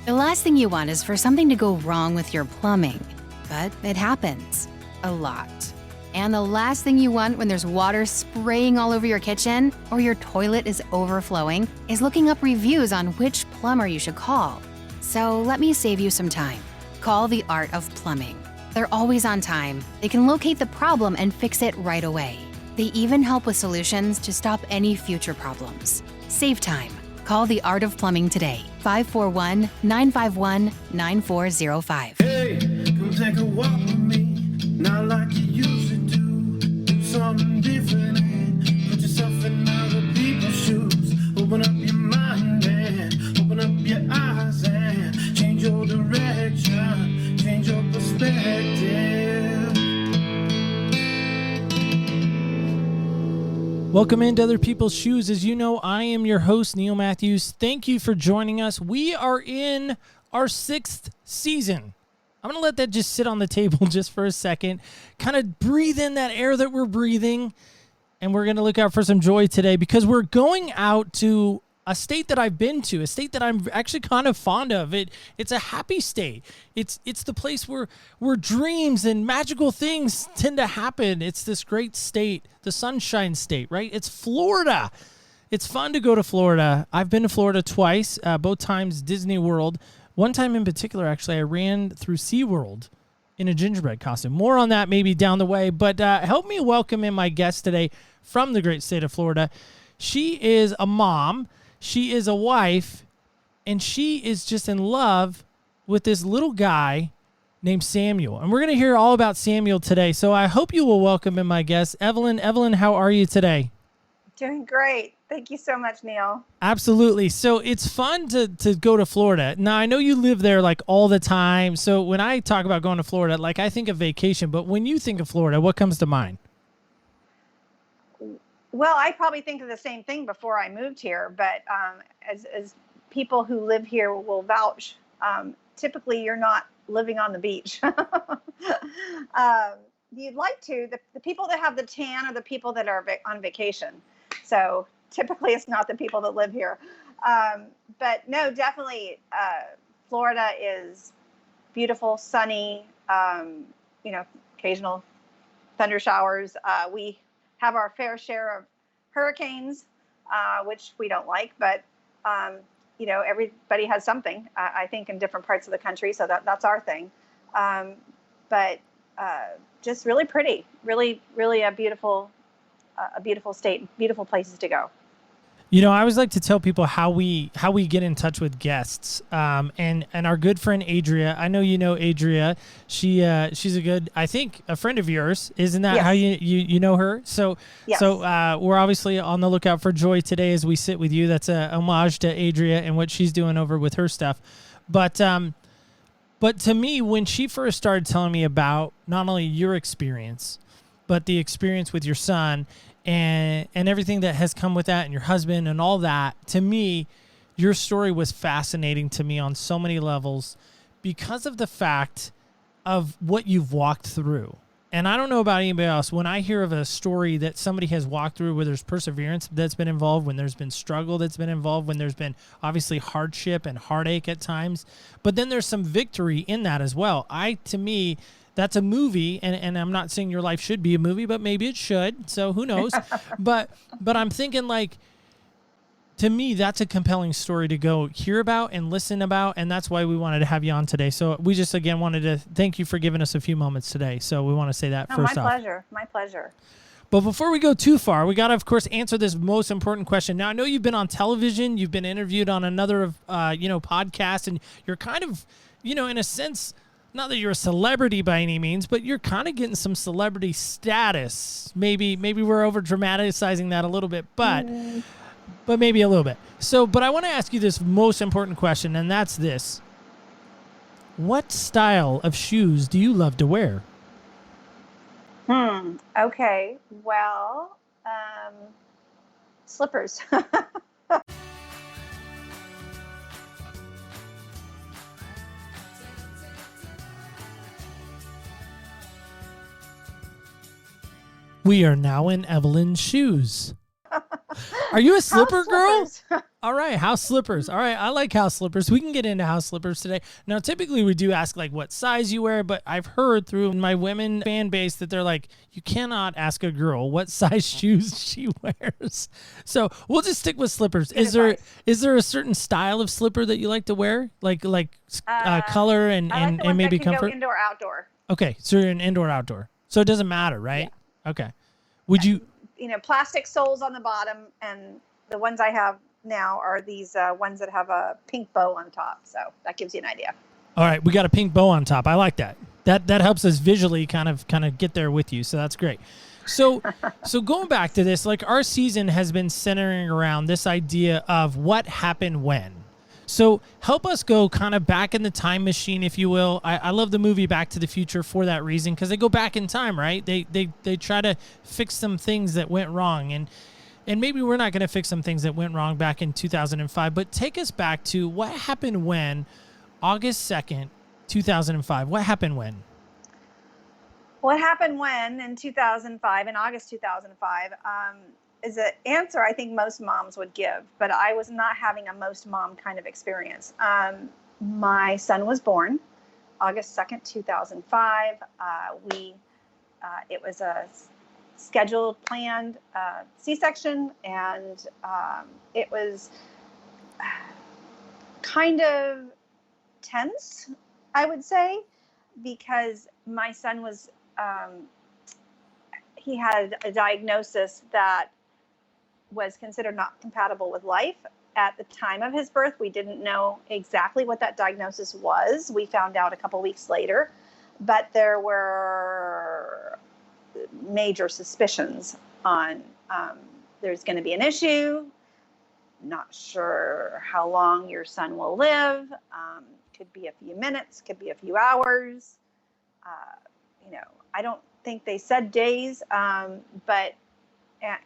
The last thing you want is for something to go wrong with your plumbing, but it happens a lot. And the last thing you want when there's water spraying all over your kitchen or your toilet is overflowing is looking up reviews on which plumber you should call. So let me save you some time. Call the Art of Plumbing. They're always on time. They can locate the problem and fix it right away. They even help with solutions to stop any future problems. Save time. Call the Art of Plumbing today. 541-951-9405. Hey, come take a walk with me. Not like you used to do. Do something different and put yourself in other people's shoes. Open up your mind and open up your eyes and change your direction, change your perspective. Welcome into Other People's Shoes. As you know, I am your host, Neil Matthews. Thank you for joining us. We are in our 6th season. I'm going to let that just sit on the table just for a second. Kind of breathe in that air that we're breathing. And we're going to look out for some joy today because we're going out to a state that I've been to, a state that I'm actually kind of fond of. It's a happy state. It's the place where dreams and magical things tend to happen. It's this great state, the Sunshine State, right? It's Florida. It's fun to go to Florida. I've been to Florida twice, both times Disney World. One time in particular, actually, I ran through SeaWorld in a gingerbread costume. More on that maybe down the way, but help me welcome in my guest today from the great state of Florida. She is a mom, she is a wife, and she is just in love with this little guy named Samuel. And we're going to hear all about Samuel today, so I hope you will welcome in my guest, Evelyn. Evelyn, how are you today? Doing great. Thank you so much, Neil. Absolutely. So it's fun to go to Florida. Now, I know you live there like all the time. So when I talk about going to Florida, like I think of vacation, but when you think of Florida, what comes to mind? Well, I probably think of the same thing before I moved here, but as people who live here will vouch, typically you're not living on the beach. You'd like to. The people that have the tan are the people that are on vacation. So typically it's not the people that live here. But no, definitely Florida is beautiful, sunny, occasional thunder showers. We have our fair share of hurricanes, which we don't like, but everybody has something, I think, in different parts of the country. So that's our thing. But just really pretty, really, really a beautiful state, beautiful places to go. You know, I always like to tell people how we get in touch with guests. And our good friend Adria, I know you know Adria. She's a good, I think, a friend of yours. Isn't that Yes. how you know her? So Yes. so we're obviously on the lookout for joy today as we sit with you. That's a homage to Adria and what she's doing over with her stuff. But to me, when she first started telling me about not only your experience, but the experience with your son and everything that has come with that and your husband and all that, to me, your story was fascinating to me on so many levels because of the fact of what you've walked through. And I don't know about anybody else. When I hear of a story that somebody has walked through where there's perseverance that's been involved, when there's been struggle that's been involved, when there's been obviously hardship and heartache at times, but then there's some victory in that as well. To me, that's a movie, and I'm not saying your life should be a movie, but maybe it should, so who knows. but I'm thinking, like, to me, that's a compelling story to go hear about and listen about, and that's why we wanted to have you on today. So we just, again, wanted to thank you for giving us a few moments today. So we want to say that first off. My pleasure. But before we go too far, we got to, of course, answer this most important question. Now, I know you've been on television, you've been interviewed on another, podcast, and you're kind of, in a sense, not that you're a celebrity by any means, but you're kind of getting some celebrity status. Maybe we're over dramatizing that a little bit, but maybe a little bit. So, but I want to ask you this most important question, and that's this. What style of shoes do you love to wear? Okay. Well, slippers. We are now in Evelyn's shoes. Are you a slipper girl? All right, house slippers. All right, I like house slippers. We can get into house slippers today. Now, typically we do ask like what size you wear, but I've heard through my women fan base that they're like, you cannot ask a girl what size shoes she wears. So we'll just stick with slippers. Is there a certain style of slipper that you like to wear, like color and I like the ones maybe that can comfort? go indoor, outdoor. Okay, so you're an indoor outdoor, so it doesn't matter, right? Yeah. Okay. Would you? Plastic soles on the bottom, and the ones I have now are these ones that have a pink bow on top. So that gives you an idea. All right, we got a pink bow on top. I like that. That helps us visually kind of get there with you. So that's great. So going back to this, like our season has been centering around this idea of what happened when. So help us go kind of back in the time machine, if you will. I love the movie Back to the Future for that reason, because they go back in time, right? They try to fix some things that went wrong. And maybe we're not going to fix some things that went wrong back in 2005, but take us back to what happened when August 2nd, 2005. What happened when? What happened when in 2005, in August 2005, is an answer I think most moms would give, but I was not having a most mom kind of experience. My son was born August 2nd, 2005. It was a scheduled, planned C-section, and it was kind of tense, I would say, because my son was he had a diagnosis that was considered not compatible with life. At the time of his birth, we didn't know exactly what that diagnosis was. We found out a couple weeks later, but there were major suspicions on there's going to be an issue. Not sure how long your son will live. Could be a few minutes, could be a few hours. I don't think they said days, but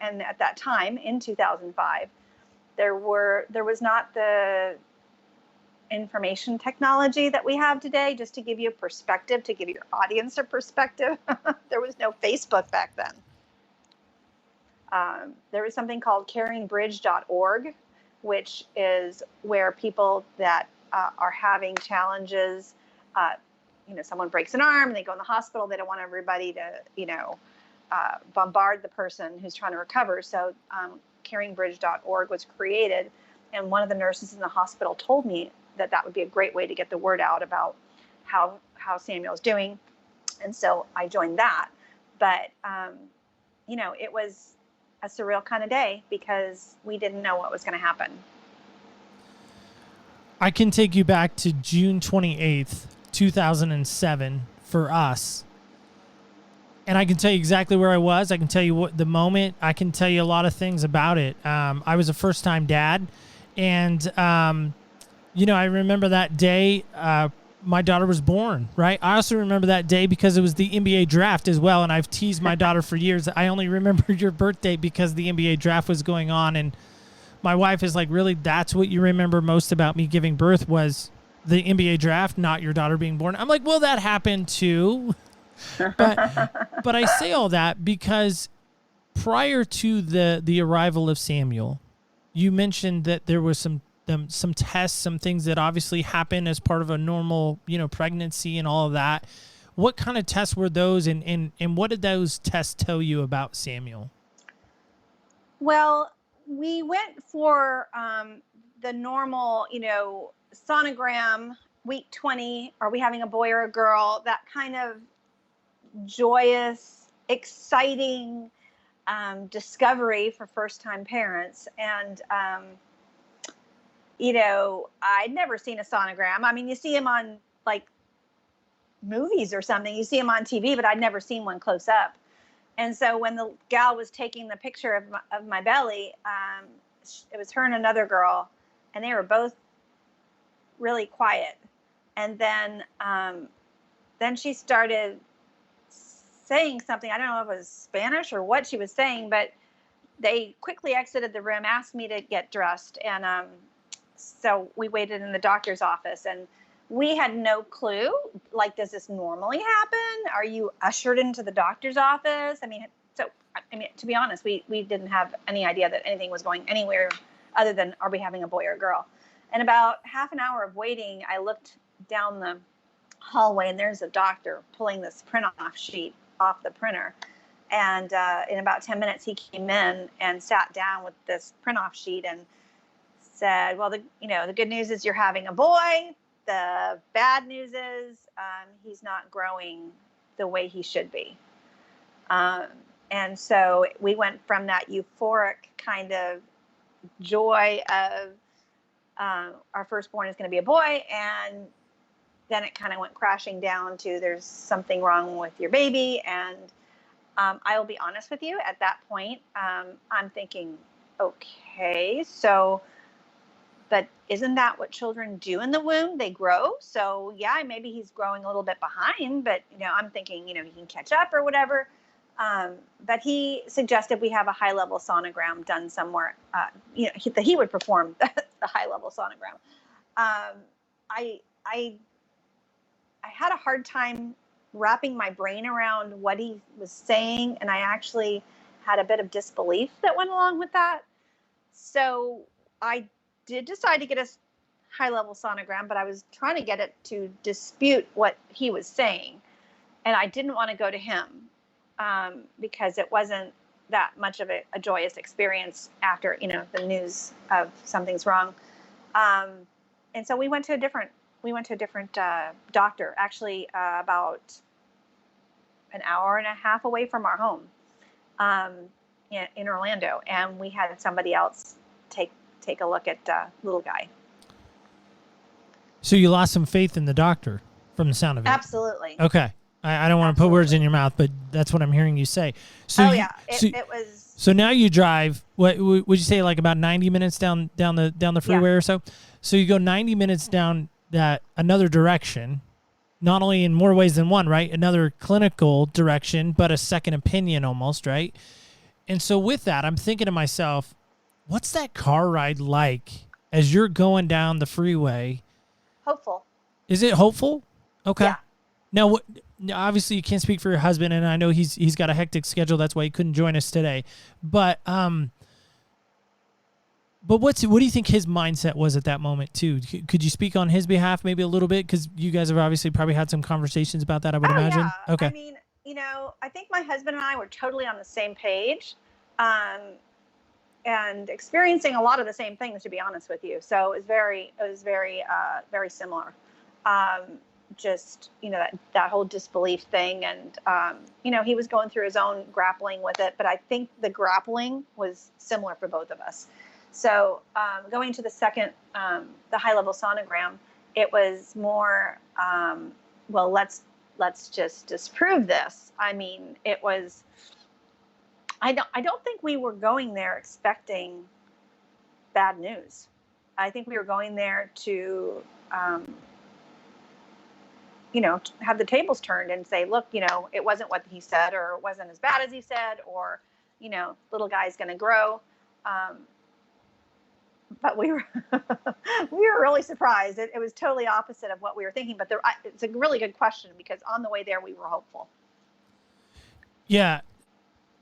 and at that time in 2005, there was not the information technology that we have today. Just to give you a perspective, to give your audience a perspective, there was no Facebook back then. There was something called caringbridge.org, which is where people that are having challenges, someone breaks an arm and they go in the hospital. They don't want everybody to, bombard the person who's trying to recover. So caringbridge.org was created. And one of the nurses in the hospital told me that would be a great way to get the word out about how Samuel's doing. And so I joined that. But, it was a surreal kind of day because we didn't know what was going to happen. I can take you back to June 28th, 2007 for us. And I can tell you exactly where I was. I can tell you what the moment. I can tell you a lot of things about it. I was a first-time dad. And, I remember that day my daughter was born, right? I also remember that day because it was the NBA draft as well. And I've teased my daughter for years. I only remember your birthday because the NBA draft was going on. And my wife is like, really, that's what you remember most about me giving birth was the NBA draft, not your daughter being born. I'm like, well, that happened too. But I say all that because prior to the arrival of Samuel, you mentioned that there was some tests, some things that obviously happen as part of a normal, pregnancy and all of that. What kind of tests were those, and what did those tests tell you about Samuel? Well, we went for the normal, sonogram, week 20. Are we having a boy or a girl? That kind of joyous, exciting discovery for first-time parents. And, I'd never seen a sonogram. I mean, you see them on like movies or something. You see them on TV, but I'd never seen one close up. And so when the gal was taking the picture of my belly, it was her and another girl, and they were both really quiet. And then she started saying something. I don't know if it was Spanish or what she was saying, but they quickly exited the room, asked me to get dressed. And so we waited in the doctor's office, and we had no clue. Like, does this normally happen? Are you ushered into the doctor's office? To be honest, we didn't have any idea that anything was going anywhere other than are we having a boy or a girl? And about half an hour of waiting, I looked down the hallway, and there's a doctor pulling this print off sheet off the printer. And in about 10 minutes, he came in and sat down with this print off sheet and said, well, the good news is you're having a boy. The bad news is he's not growing the way he should be. And so we went from that euphoric kind of joy of our firstborn is going to be a boy, and then it kind of went crashing down to there's something wrong with your baby. And I will be honest with you, at that point, I'm thinking, okay, so, but isn't that what children do in the womb? They grow. So yeah, maybe he's growing a little bit behind, but I'm thinking, he can catch up or whatever. But he suggested we have a high-level sonogram done somewhere. That he would perform the high-level sonogram. I had a hard time wrapping my brain around what he was saying, and I actually had a bit of disbelief that went along with that. So I did decide to get a high-level sonogram, but I was trying to get it to dispute what he was saying, and I didn't want to go to him because it wasn't that much of a joyous experience after the news of something's wrong. And so we went to a different doctor, actually about an hour and a half away from our home in Orlando, and we had somebody else take a look at little guy. So you lost some faith in the doctor from the sound of it. Absolutely. Okay. I don't want to put words in your mouth, but that's what I'm hearing you say. So it was. So now you drive. What would you say? Like about 90 minutes down the freeway or so. So you go 90 minutes down that another direction, not only in more ways than one, right? Another clinical direction, but a second opinion almost, right? And so with that, I'm thinking to myself, what's that car ride like as you're going down the freeway? Hopeful. Is it hopeful? Okay. Yeah. Now, obviously, you can't speak for your husband, and I know he's got a hectic schedule. That's why he couldn't join us today. But what do you think his mindset was at that moment too? Could you speak on his behalf maybe a little bit, because you guys have obviously probably had some conversations about that, I would imagine. Yeah. Okay. I mean, I think my husband and I were totally on the same page, and experiencing a lot of the same things, to be honest with you. So it was very similar. Just that whole disbelief thing, and he was going through his own grappling with it, but I think the grappling was similar for both of us. So going to the second the high-level sonogram, it was more well, let's just disprove this. I mean, it was, I don't think we were going there expecting bad news. I think we were going there to have the tables turned and say, look, it wasn't what he said, or it wasn't as bad as he said, or, little guy's going to grow. But we were, we were really surprised. It was totally opposite of what we were thinking, but it's a really good question, because on the way there, we were hopeful. Yeah.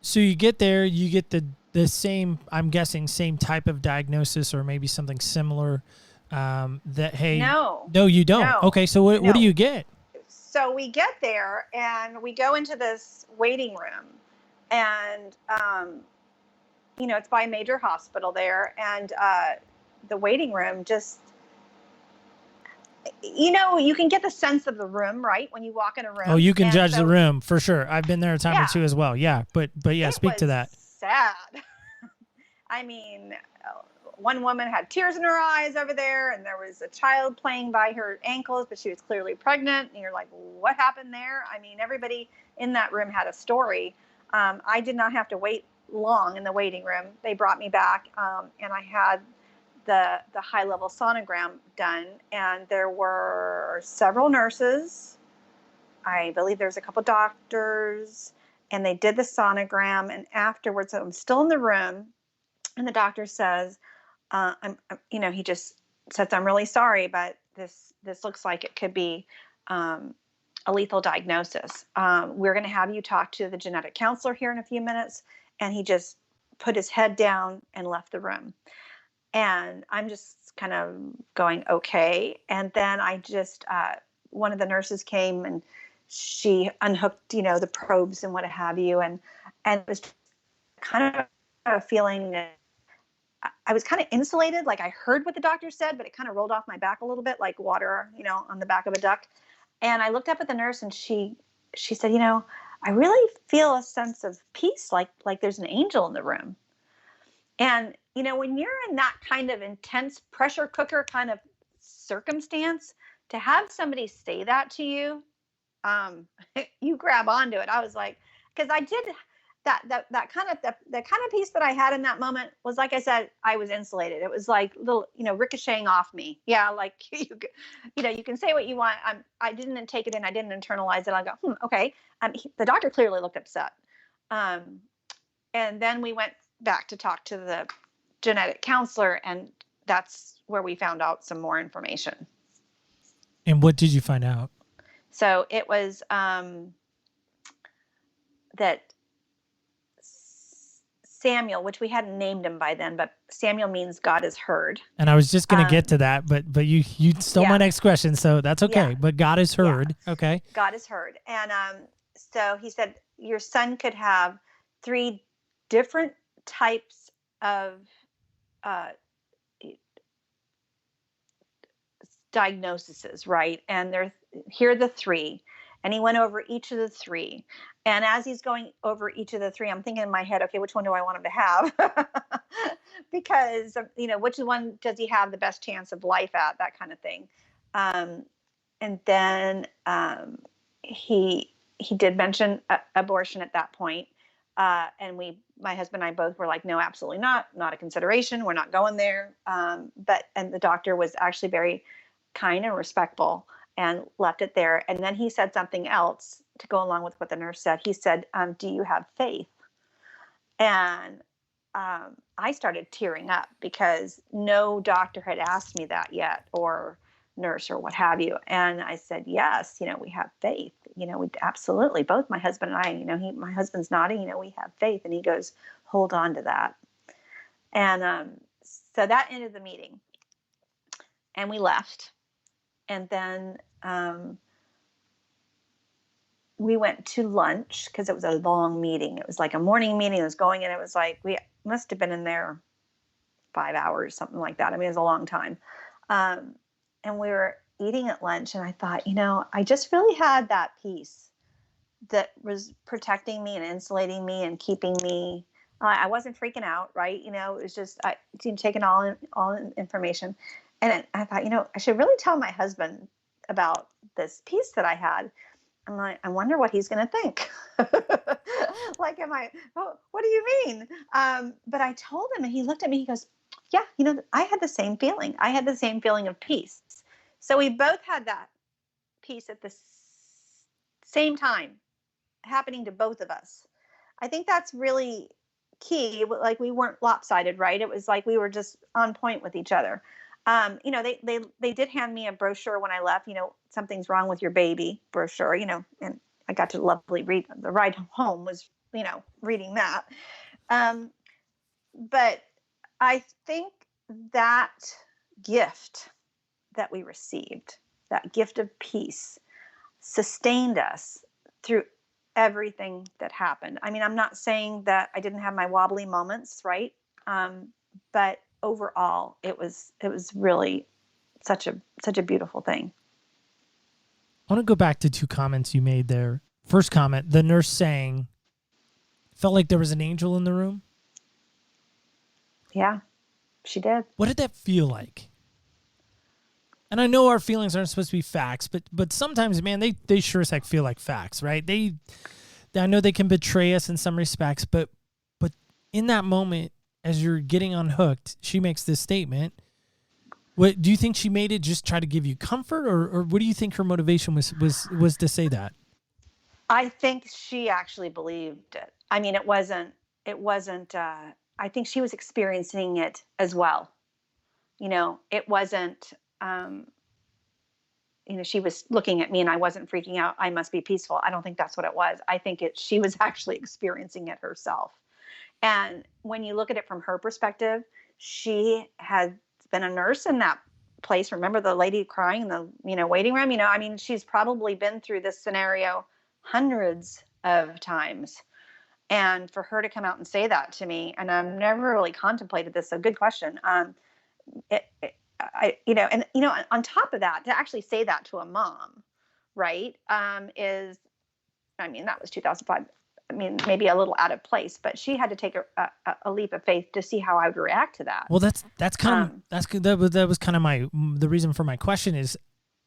So you get there, you get the same, I'm guessing, same type of diagnosis, or maybe something similar, that, hey, no, you don't. No. Okay. So what do you get? So we get there and we go into this waiting room, and, it's by a major hospital there. And the waiting room just, you can get the sense of the room, right? When you walk in a room. Oh, you can judge the room for sure. I've been there a time or two as well. Yeah. But yeah, speak to that. Sad. I mean, one woman had tears in her eyes over there, and there was a child playing by her ankles, but she was clearly pregnant. And you're like, what happened there? I mean, everybody in that room had a story. I did not have to wait long in the waiting room. They brought me back, and I had the high-level sonogram done, and there were several nurses. I believe there was a couple doctors, and they did the sonogram. And afterwards, I'm still in the room, and the doctor says, he just says, I'm really sorry, but this looks like it could be a lethal diagnosis. We're going to have you talk to the genetic counselor here in a few minutes. And he just put his head down and left the room. And I'm just kind of going, okay. And then one of the nurses came and she unhooked, the probes and what have you. And it was kind of a feeling that I was kind of insulated. Like I heard what the doctor said, but it kind of rolled off my back a little bit, like water, on the back of a duck. And I looked up at the nurse and she said, I really feel a sense of peace, like there's an angel in the room. And, when you're in that kind of intense pressure cooker kind of circumstance, to have somebody say that to you, you grab onto it. I was like, because I did that kind of the kind of peace that I had in that moment was, like I said, I was insulated. It was like little, ricocheting off me. Yeah, like you can say what you want. I didn't take it in. I didn't internalize it. I go, okay. The doctor clearly looked upset. And then we went back to talk to the genetic counselor, and that's where we found out some more information. And what did you find out? So it was that Samuel, which we hadn't named him by then, but Samuel means God is heard. And I was just going to get to that, but you stole my next question, so that's okay. Yeah. But God is heard. Yeah. Okay. God is heard. And so he said, your son could have 3 different types of diagnoses, right? And here are the 3. And he went over each of the 3. And as he's going over each of the 3, I'm thinking in my head, okay, which one do I want him to have? Because, which one does he have the best chance of life at, that kind of thing. And then he did mention abortion at that point. And my husband and I both were like, no, absolutely not a consideration. We're not going there. And the doctor was actually very kind and respectful and left it there. And then he said something else to go along with what the nurse said. He said, do you have faith? And I started tearing up because no doctor had asked me that yet, or nurse or what have you. And I said, yes, we have faith. We absolutely, both my husband and I, my husband's nodding, we have faith. And he goes, hold on to that. And so that ended the meeting. And we left. And then we went to lunch because it was a long meeting. It was like a morning meeting. It was going, and it was like, we must have been in there 5 hours, something like that. I mean, it was a long time. And we were eating at lunch, and I thought, I just really had that peace that was protecting me and insulating me and keeping me. I wasn't freaking out, right? It was just taking all information. And I thought, I should really tell my husband about this peace that I had. I'm like, I wonder what he's going to think. Like, what do you mean? But I told him, and he looked at me, he goes, yeah, I had the same feeling. I had the same feeling of peace. So we both had that peace at the same time happening to both of us. I think that's really key. Like, we weren't lopsided, right? It was like we were just on point with each other. They did hand me a brochure when I left, something's wrong with your baby brochure, and I got to lovely read. The ride home was, reading that. But I think that gift that we received, that gift of peace, sustained us through everything that happened. I mean, I'm not saying that I didn't have my wobbly moments, right? But overall, it was really such a beautiful thing. I want to go back to 2 comments you made there. First comment, the nurse saying, felt like there was an angel in the room. Yeah, she did. What did that feel like? And I know our feelings aren't supposed to be facts, but sometimes, man, they sure as heck feel like facts, right? I know they can betray us in some respects, but in that moment, as you're getting unhooked, she makes this statement. What do you think she made it just try to give you comfort, or what do you think her motivation was to say that? I think she actually believed it. I mean, it wasn't, I think she was experiencing it as well. It wasn't, she was looking at me and I wasn't freaking out. I must be peaceful. I don't think that's what it was. I think she was actually experiencing it herself. And when you look at it from her perspective, she had been a nurse in that place. Remember the lady crying in the, waiting room? I mean, she's probably been through this scenario hundreds of times. And for her to come out and say that to me, and I've never really contemplated this, so good question. On top of that, to actually say that to a mom, right, is, I mean, that was 2005. I mean, maybe a little out of place, but she had to take a leap of faith to see how I would react to that. Well, that's kind of that was kind of the reason for my question is,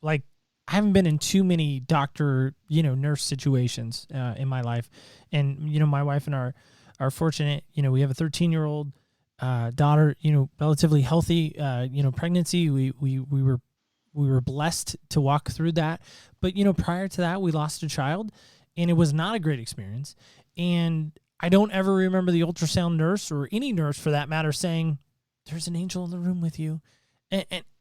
like, I haven't been in too many doctor, nurse situations in my life, and my wife and are fortunate. We have a 13-year-old daughter, relatively healthy, pregnancy. We were blessed to walk through that, but prior to that, we lost a child. And it was not a great experience. And I don't ever remember the ultrasound nurse, or any nurse for that matter, saying, "There's an angel in the room with you."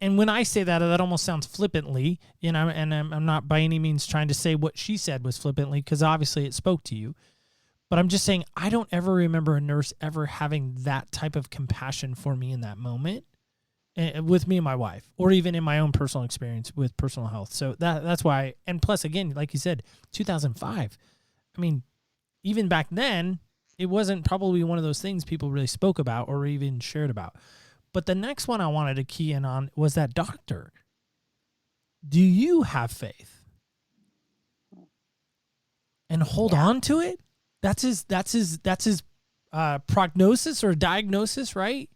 And when I say that, that almost sounds flippantly. And I'm not by any means trying to say what she said was flippantly, because obviously it spoke to you. But I'm just saying, I don't ever remember a nurse ever having that type of compassion for me in that moment, with me and my wife, or even in my own personal experience with personal health. So that's why. And plus, again, like you said, 2005. I mean, even back then, it wasn't probably one of those things people really spoke about or even shared about. But the next one I wanted to key in on was that doctor. Do you have faith and hold on to it? That's his prognosis or diagnosis, right?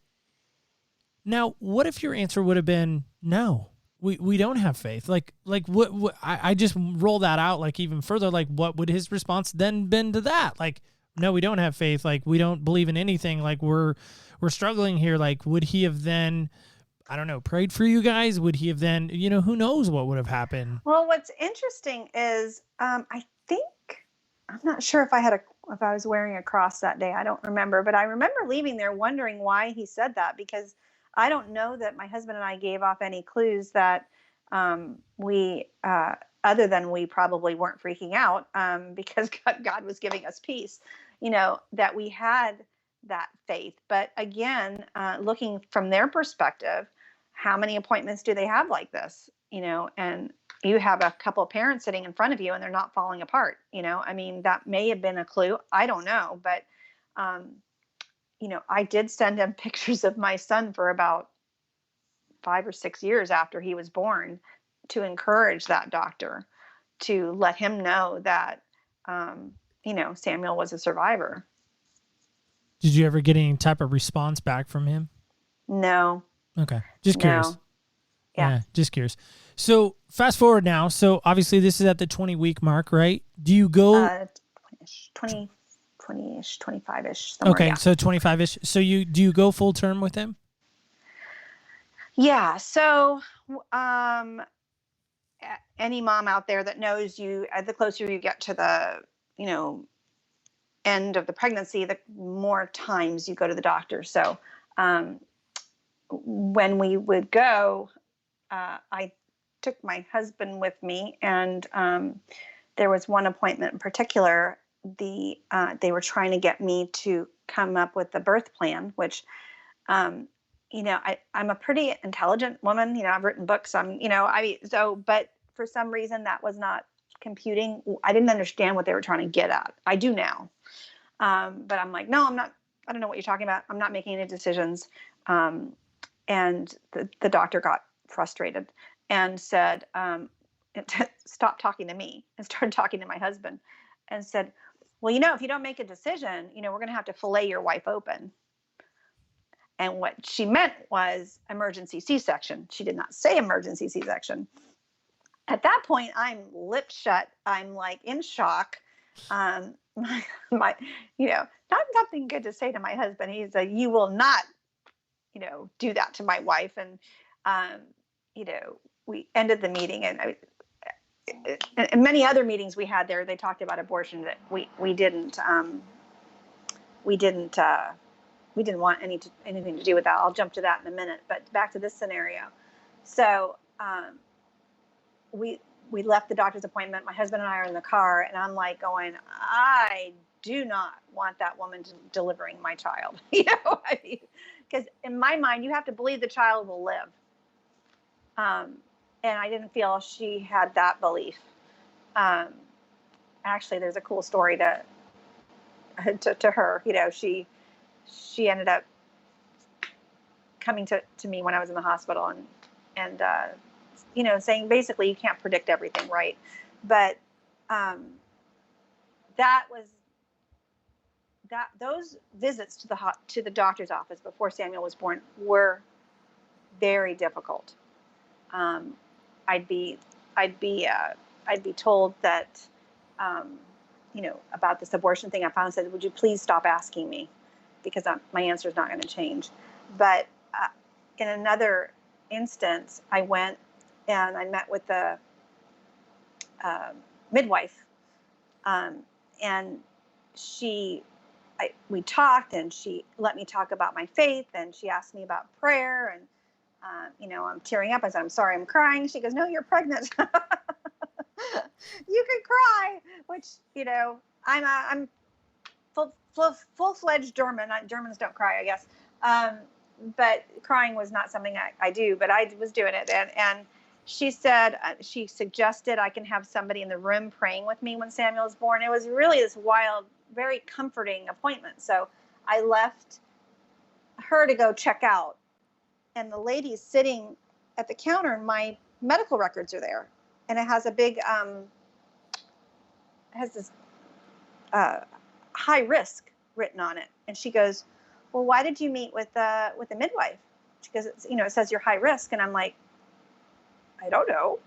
Now, what if your answer would have been, no, we don't have faith? Like what I just roll that out like even further. Like, what would his response then been to that? Like, no, we don't have faith. Like, we don't believe in anything. Like, we're struggling here. Like, would he have then, I don't know, prayed for you guys? Would he have then, who knows what would have happened? Well, what's interesting is, I think, I'm not sure if I was wearing a cross that day. I don't remember, but I remember leaving there wondering why he said that, because I don't know that my husband and I gave off any clues that we, other than we probably weren't freaking out, because God was giving us peace, that we had that faith. But again, looking from their perspective, how many appointments do they have like this? And you have a couple of parents sitting in front of you and they're not falling apart. I mean, that may have been a clue. I don't know, but I did send him pictures of my son for about 5 or 6 years after he was born, to encourage that doctor, to let him know that, Samuel was a survivor. Did you ever get any type of response back from him? No. Okay. Just curious. No. Yeah. Just curious. So fast forward now. So obviously this is at the 20-week mark, right? Do you go 20-ish, 25-ish. Okay, yeah. so 25-ish. So do you go full term with him? Yeah. So any mom out there that knows you, the closer you get to the, end of the pregnancy, the more times you go to the doctor. So when we would go, I took my husband with me, and there was one appointment in particular. They were trying to get me to come up with the birth plan, which, I'm a pretty intelligent woman. I've written books. But for some reason that was not computing. I didn't understand what they were trying to get at. I do now. But I'm like, no, I'm not. I don't know what you're talking about. I'm not making any decisions. And the doctor got frustrated and said, stop talking to me, and started talking to my husband, and said, well, if you don't make a decision, we're going to have to fillet your wife open. And what she meant was emergency C-section. She did not say emergency C-section. At that point, I'm lipped shut. I'm like in shock. Nothing good to say to my husband. He's like, you will not, do that to my wife. And, we ended the meeting, and many other meetings we had there, they talked about abortion, that we didn't want anything to do with that. I'll jump to that in a minute, but back to this scenario. So, we left the doctor's appointment. My husband and I are in the car, and I'm like going, I do not want that woman delivering my child. You know, I mean, because in my mind, you have to believe the child will live. And I didn't feel she had that belief. Actually, there's a cool story to her. You know, she ended up coming to me when I was in the hospital and you know, saying basically you can't predict everything, right? But those visits to the doctor's office before Samuel was born were very difficult. I'd be told that you know, about this abortion thing. I finally said, "Would you please stop asking me, because my answer is not going to change." But in another instance, I went and I met with the midwife, and we talked, and she let me talk about my faith, and she asked me about prayer, and you know, I'm tearing up. I said, "I'm sorry, I'm crying." She goes, "No, you're pregnant. You can cry," which, you know, I'm full-fledged German. Germans don't cry, I guess. But crying was not something I do, but I was doing it. And she said, she suggested I can have somebody in the room praying with me when Samuel was born. It was really this wild, very comforting appointment. So I left her to go check out. And the lady's sitting at the counter, and my medical records are there. And it has a big, has this high risk written on it. And she goes, "Well, why did you meet with the midwife?" She goes, "You know, it says you're high risk." And I'm like, I don't know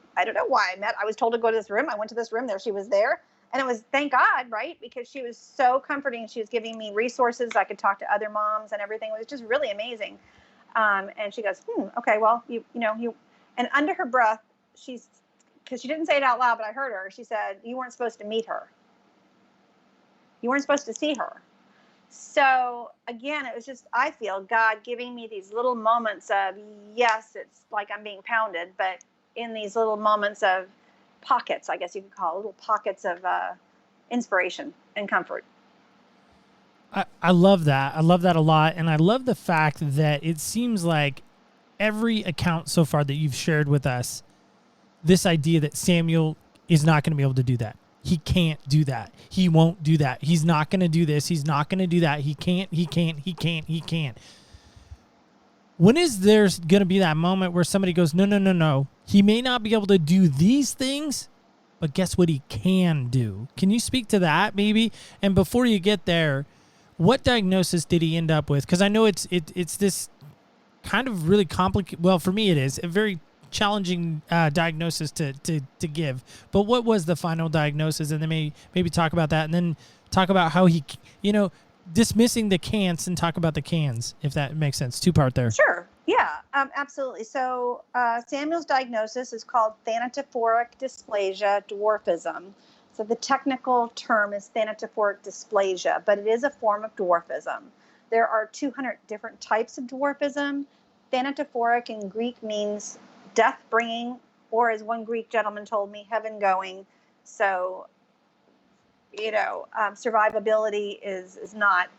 why I met. I was told to go to this room. I went to this room. There she was there. And it was, thank God, right? Because she was so comforting. She was giving me resources. I could talk to other moms and everything. It was just really amazing. And she goes, okay, well, you know, and under her breath, because she didn't say it out loud, but I heard her. She said, "You weren't supposed to meet her. You weren't supposed to see her." So again, it was just, I feel God giving me these little moments of, yes, it's like I'm being pounded, but in these little moments of pockets, I guess you could call it, little pockets of inspiration and comfort. I love that. I love that a lot. And I love the fact that it seems like every account so far that you've shared with us, this idea that Samuel is not going to be able to do that. He can't do that. He won't do that. He's not going to do this. He's not going to do that. He can't. When is there going to be that moment where somebody goes, no. He may not be able to do these things, but guess what he can do? Can you speak to that maybe? And before you get there, what diagnosis did he end up with? Because I know it's this kind of really complicated. Well, for me, it is a very challenging diagnosis to give. But what was the final diagnosis? And then maybe talk about that, and then talk about how he, you know, dismissing the can'ts and talk about the cans, if that makes sense. Two-part there. Sure. Yeah, absolutely. So Samuel's diagnosis is called thanatophoric dysplasia dwarfism. So the technical term is thanatophoric dysplasia, but it is a form of dwarfism. There are 200 different types of dwarfism. Thanatophoric in Greek means death-bringing, or as one Greek gentleman told me, heaven-going. So, you know, survivability is not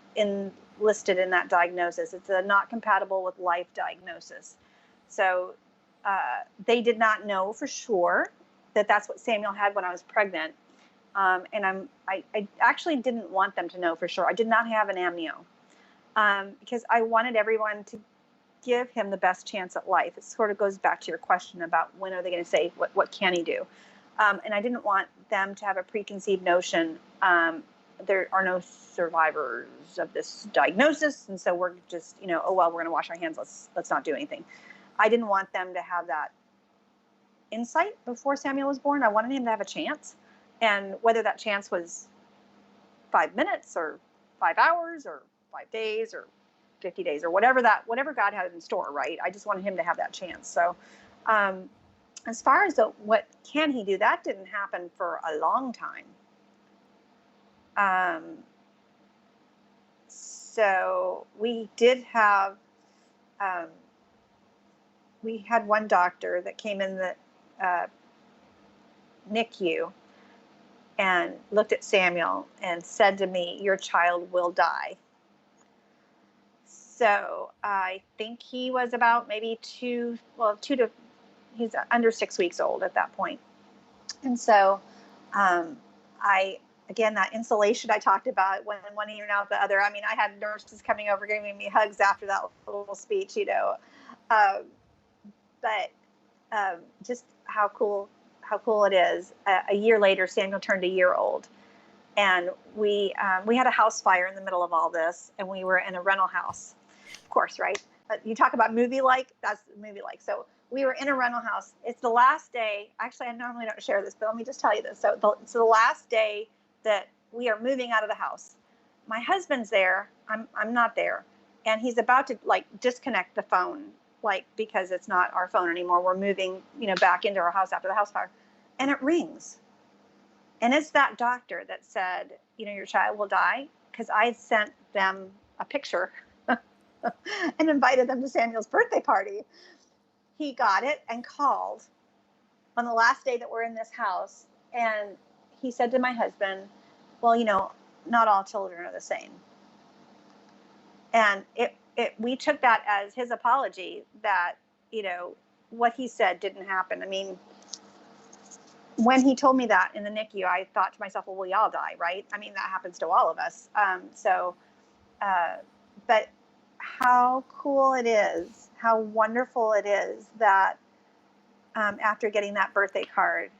listed in that diagnosis. It's a not compatible with life diagnosis. So they did not know for sure that that's what Samuel had when I was pregnant. And I actually didn't want them to know for sure. I did not have an amnio because I wanted everyone to give him the best chance at life. It sort of goes back to your question about when are they going to say, what can he do? And I didn't want them to have a preconceived notion. There are no survivors of this diagnosis, and so we're just, you know, oh well, we're going to wash our hands. Let's not do anything. I didn't want them to have that insight before Samuel was born. I wanted him to have a chance, and whether that chance was 5 minutes or 5 hours or 5 days or 50 days or whatever God had in store, right? I just wanted him to have that chance. So, as far as what can he do, that didn't happen for a long time. So we did have, we had one doctor that came in the NICU, and looked at Samuel and said to me, "Your child will die." So I think he was about maybe he's under 6 weeks old at that point. And so again, that insulation I talked about, when one ear and out the other. I mean, I had nurses coming over giving me hugs after that little speech, but just how cool it is. A year later, Samuel turned a year old, and we had a house fire in the middle of all this, and we were in a rental house, of course, right? You talk about movie-like, that's movie-like. So we were in a rental house. It's the last day. Actually, I normally don't share this, but let me just tell you this. So it's the last day that we are moving out of the house. My husband's there. I'm not there, and he's about to disconnect the phone, because it's not our phone anymore. We're moving, back into our house after the house fire, and it rings, and it's that doctor that said, your child will die, because I had sent them a picture and invited them to Samuel's birthday party. He got it and called on the last day that we're in this house, and he said to my husband, "Well, not all children are the same." And we took that as his apology that, what he said didn't happen. I mean, when he told me that in the NICU, I thought to myself, well, we all die, right? I mean, that happens to all of us. But how cool it is, how wonderful it is that after getting that birthday card,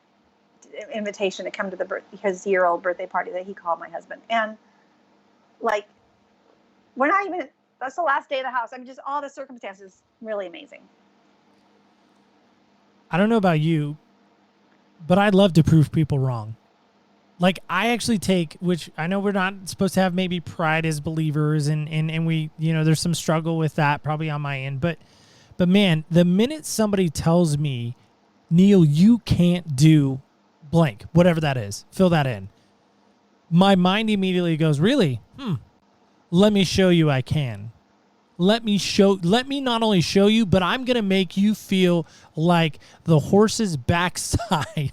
invitation to come to his year-old birthday party, that he called my husband. And we're not even, that's the last day of the house. I mean, just all the circumstances, really amazing. I don't know about you, but I'd love to prove people wrong. I actually take, which I know we're not supposed to have maybe pride as believers, and we, there's some struggle with that probably on my end, but man, the minute somebody tells me, Neil, you can't do blank, whatever that is, fill that in, my mind immediately goes, really? Let me show you I can. Let me not only show you, but I'm going to make you feel like the horse's backside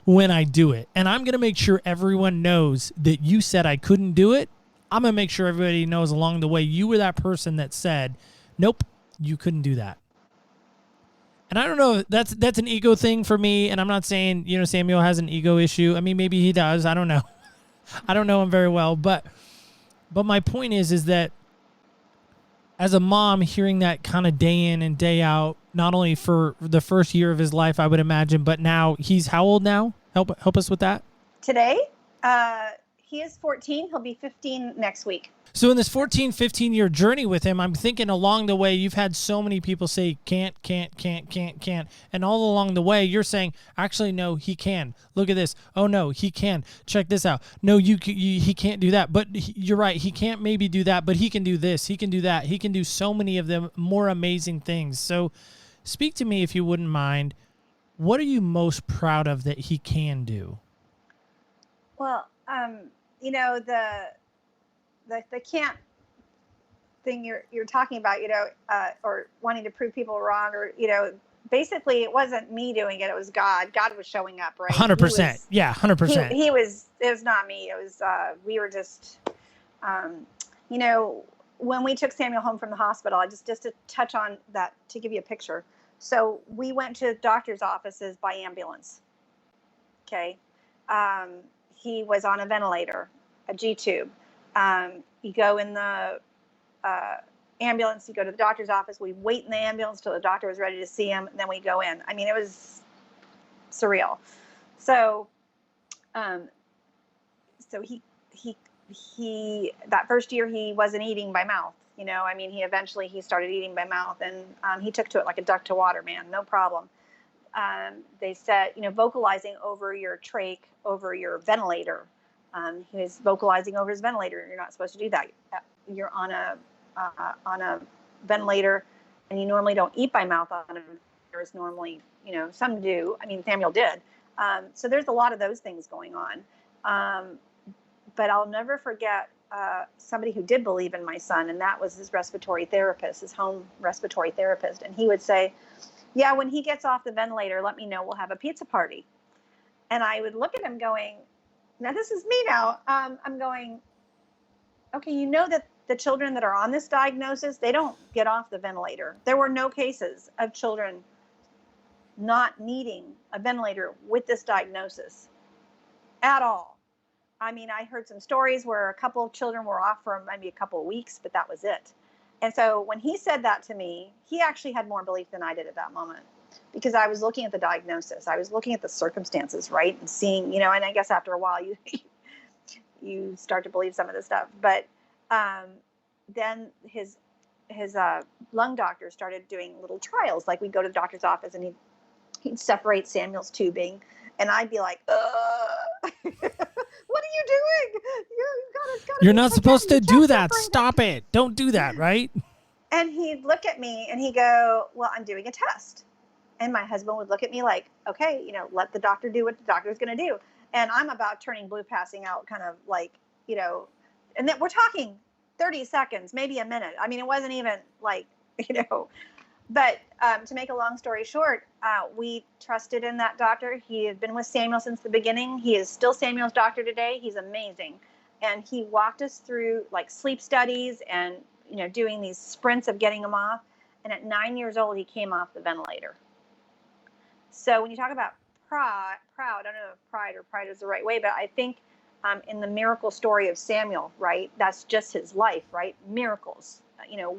when I do it. And I'm going to make sure everyone knows that you said I couldn't do it. I'm going to make sure everybody knows along the way you were that person that said, nope, you couldn't do that. And I don't know, that's an ego thing for me. And I'm not saying, Samuel has an ego issue. I mean, maybe he does. I don't know. I don't know him very well. But my point is that as a mom, hearing that kind of day in and day out, not only for the first year of his life, I would imagine, but now he's how old now? Help us with that. Today, he is 14. He'll be 15 next week. So in this 14, 15-year journey with him, I'm thinking along the way, you've had so many people say, can't. And all along the way, you're saying, actually, no, he can. Look at this. Oh, no, he can. Check this out. No, he can't do that. But you're right. He can't maybe do that, but he can do this. He can do that. He can do so many of them more amazing things. So speak to me, if you wouldn't mind. What are you most proud of that he can do? Well, the can't thing you're talking about, or wanting to prove people wrong, or, basically it wasn't me doing it. It was God. God was showing up, right? 100%. Yeah, 100%. It was not me. It was, we were just, when we took Samuel home from the hospital, just to touch on that, to give you a picture. So we went to doctor's offices by ambulance. Okay. He was on a ventilator, a G-tube. You go in the ambulance, you go to the doctor's office. We wait in the ambulance till the doctor was ready to see him, and then we go in. I mean, it was surreal. So, he that first year he wasn't eating by mouth. He eventually started eating by mouth, and he took to it like a duck to water, man, no problem. They said, vocalizing over your trach, over your ventilator. He was vocalizing over his ventilator. You're not supposed to do that. You're on a ventilator, and you normally don't eat by mouth on a ventilator. Normally, some do. I mean, Samuel did. So there's a lot of those things going on. But I'll never forget somebody who did believe in my son, and that was his respiratory therapist, his home respiratory therapist. And he would say, yeah, when he gets off the ventilator, let me know. We'll have a pizza party. And I would look at him going, now this is me now. I'm going, okay, you know that the children that are on this diagnosis, they don't get off the ventilator. There were no cases of children not needing a ventilator with this diagnosis at all. I mean, I heard some stories where a couple of children were off for maybe a couple of weeks, but that was it. And so when he said that to me, he actually had more belief than I did at that moment, because I was looking at the diagnosis. I was looking at the circumstances, right? And seeing, and I guess after a while you start to believe some of this stuff. But then his lung doctor started doing little trials. Like, we'd go to the doctor's office and he'd separate Samuel's tubing, and I'd be like, what are you doing? You're not supposed to do that. Stop it. Don't do that, right? And he'd look at me and he'd go, well, I'm doing a test. And my husband would look at me like, okay, let the doctor do what the doctor's going to do. And I'm about turning blue, passing out, kind of like, and then we're talking 30 seconds, maybe a minute. I mean, it wasn't even like, but to make a long story short, we trusted in that doctor. He had been with Samuel since the beginning. He is still Samuel's doctor today. He's amazing. And he walked us through like sleep studies and, doing these sprints of getting him off. And at 9 years old, he came off the ventilator. So when you talk about proud, I don't know if pride is the right way, but I think in the miracle story of Samuel, right, that's just his life, right? Miracles,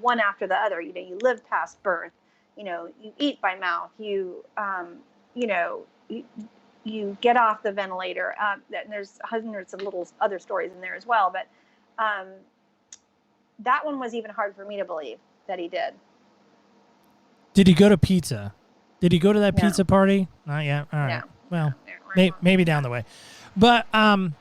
one after the other. You live past birth, you eat by mouth, you get off the ventilator. And there's hundreds of little other stories in there as well. But that one was even hard for me to believe that he did. Did he go to pizza? Did he go to that No. pizza party? Not yet. All right. No. Well, No. maybe down the way. But my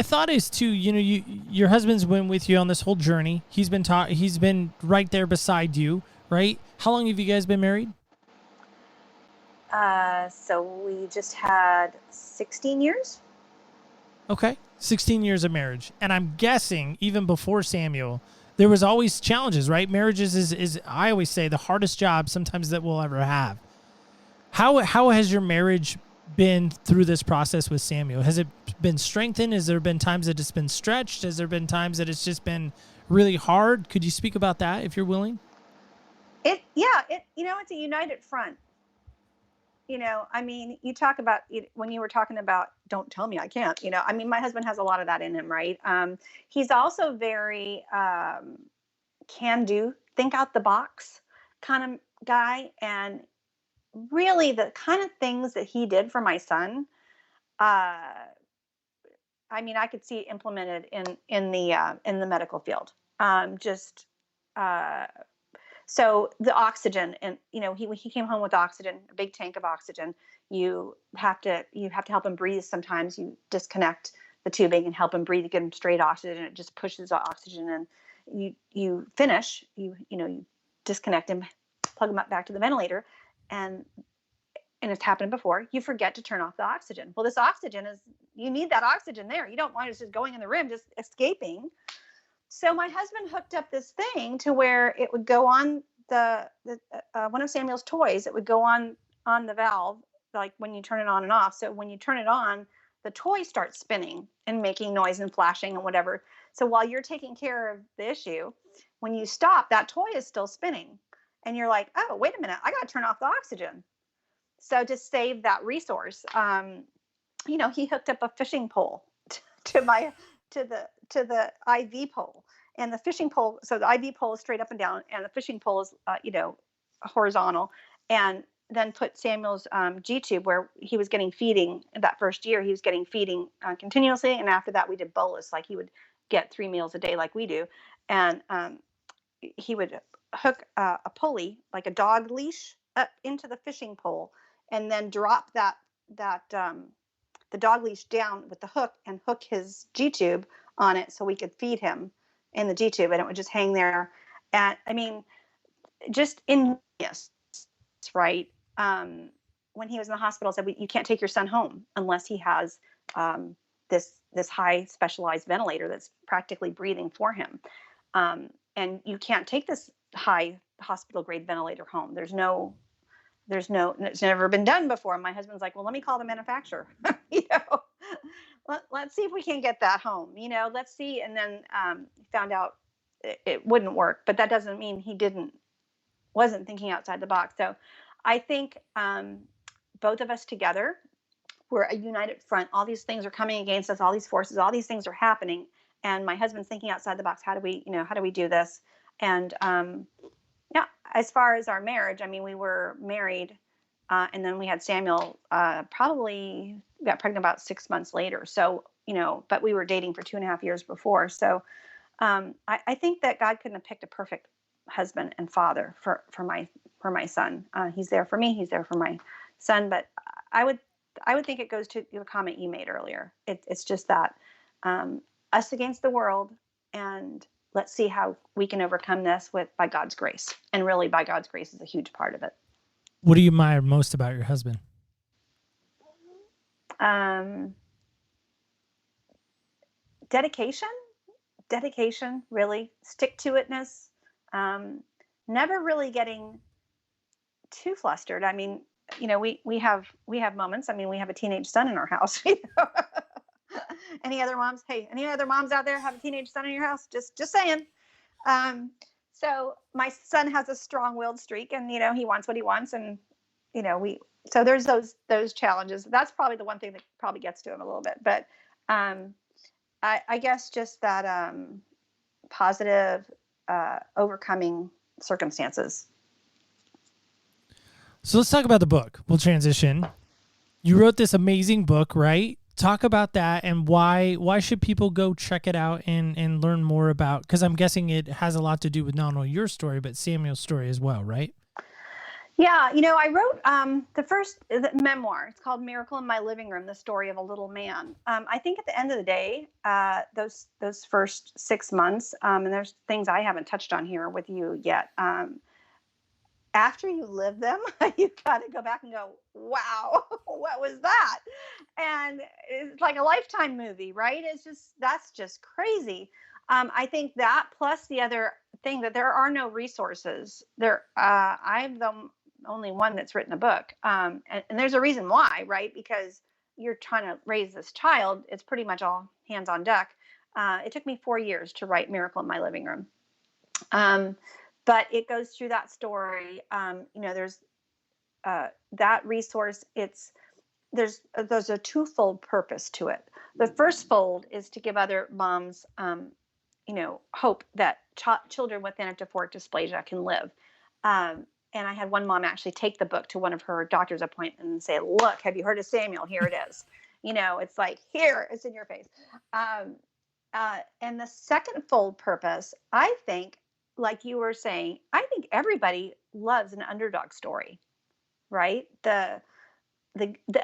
thought is too, your husband's been with you on this whole journey. He's been right there beside you, right? How long have you guys been married? So we just had 16 years. Okay. 16 years of marriage. And I'm guessing even before Samuel, there was always challenges, right? Marriages is I always say, the hardest job sometimes that we'll ever have. How has your marriage been through this process with Samuel? Has it been strengthened? Has there been times that it's been stretched? Has there been times that it's just been really hard? Could you speak about that if you're willing? It's a united front. I mean, you talk about when you were talking about, don't tell me I can't, I mean, my husband has a lot of that in him, right? He's also very can do, think out the box kind of guy. And really the kind of things that he did for my son, I mean, I could see implemented in the medical field. So the oxygen, and he came home with oxygen, a big tank of oxygen. You have to help him breathe. Sometimes you disconnect the tubing and help him breathe, get him straight oxygen. It just pushes the oxygen, and you finish. You disconnect him, plug him up back to the ventilator, and it's happened before. You forget to turn off the oxygen. Well, this oxygen you need that oxygen there. You don't want it just going in the rim, just escaping. So my husband hooked up this thing to where it would go on the one of Samuel's toys. It would go on the valve, like when you turn it on and off. So when you turn it on, the toy starts spinning and making noise and flashing and whatever. So while you're taking care of the issue, when you stop, that toy is still spinning. And you're like, oh, wait a minute, I got to turn off the oxygen. So to save that resource, he hooked up a fishing pole to the IV pole, and the fishing pole. So the IV pole is straight up and down, and the fishing pole is, horizontal, and then put Samuel's G tube where he was getting feeding that first year. He was getting feeding continuously. And after that, we did bolus, like he would get 3 meals a day like we do. And he would hook a pulley, like a dog leash, up into the fishing pole, and then drop the dog leash down with the hook and hook his G tube on it so we could feed him in the G tube, and it would just hang there. And I mean, just yes, right. When he was in the hospital, said, you can't take your son home unless he has this high specialized ventilator that's practically breathing for him. And you can't take this high hospital grade ventilator home. It's never been done before. My husband's like, well, let me call the manufacturer. let's see if we can get that home, let's see. And then found out it wouldn't work, but that doesn't mean he wasn't thinking outside the box. So I think both of us together, we're a united front. All these things are coming against us, all these forces, all these things are happening. And my husband's thinking outside the box. How do we do this? And yeah, as far as our marriage, I mean, we were married and then we had Samuel, probably got pregnant about 6 months later. So, but we were dating for 2.5 years before. So I think that God couldn't have picked a perfect husband and father for my son. He's there for me. He's there for my son. But I would think it goes to the comment you made earlier. It's just that us against the world, and let's see how we can overcome this by God's grace. And really, by God's grace is a huge part of it. What do you admire most about your husband? Dedication, really, stick-to-itness, never really getting too flustered. I mean, we have moments. I mean, we have a teenage son in our house. Any other moms? Hey, any other moms out there have a teenage son in your house? Just saying. So my son has a strong-willed streak, and he wants what he wants, and so there's those challenges. That's probably the one thing that probably gets to him a little bit. But I guess just that positive, overcoming circumstances. So let's talk about the book. We'll transition. You wrote this amazing book, right? Talk about that, and why should people go check it out and learn more about, because I'm guessing it has a lot to do with not only your story, but Samuel's story as well, right? Yeah, I wrote the memoir. It's called Miracle in My Living Room, the story of a little man. I think at the end of the day, those first 6 months, and there's things I haven't touched on here with you yet. After you live them, you got to go back and go, wow, what was that? And it's like a Lifetime movie, right? That's just crazy. I think that, plus the other thing, that there are no resources there. I'm the only one that's written a book. And there's a reason why, right? Because you're trying to raise this child. It's pretty much all hands on deck. It took me 4 years to write Miracle in My Living Room. But it goes through that story. There's that resource. There's a twofold purpose to it. The first fold is to give other moms, hope that children with anaphoric dysplasia can live. And I had one mom actually take the book to one of her doctor's appointments and say, "Look, have you heard of Samuel? Here it is." It's like, here, it's in your face. And the second fold purpose, I think, like you were saying, I think everybody loves an underdog story, right? The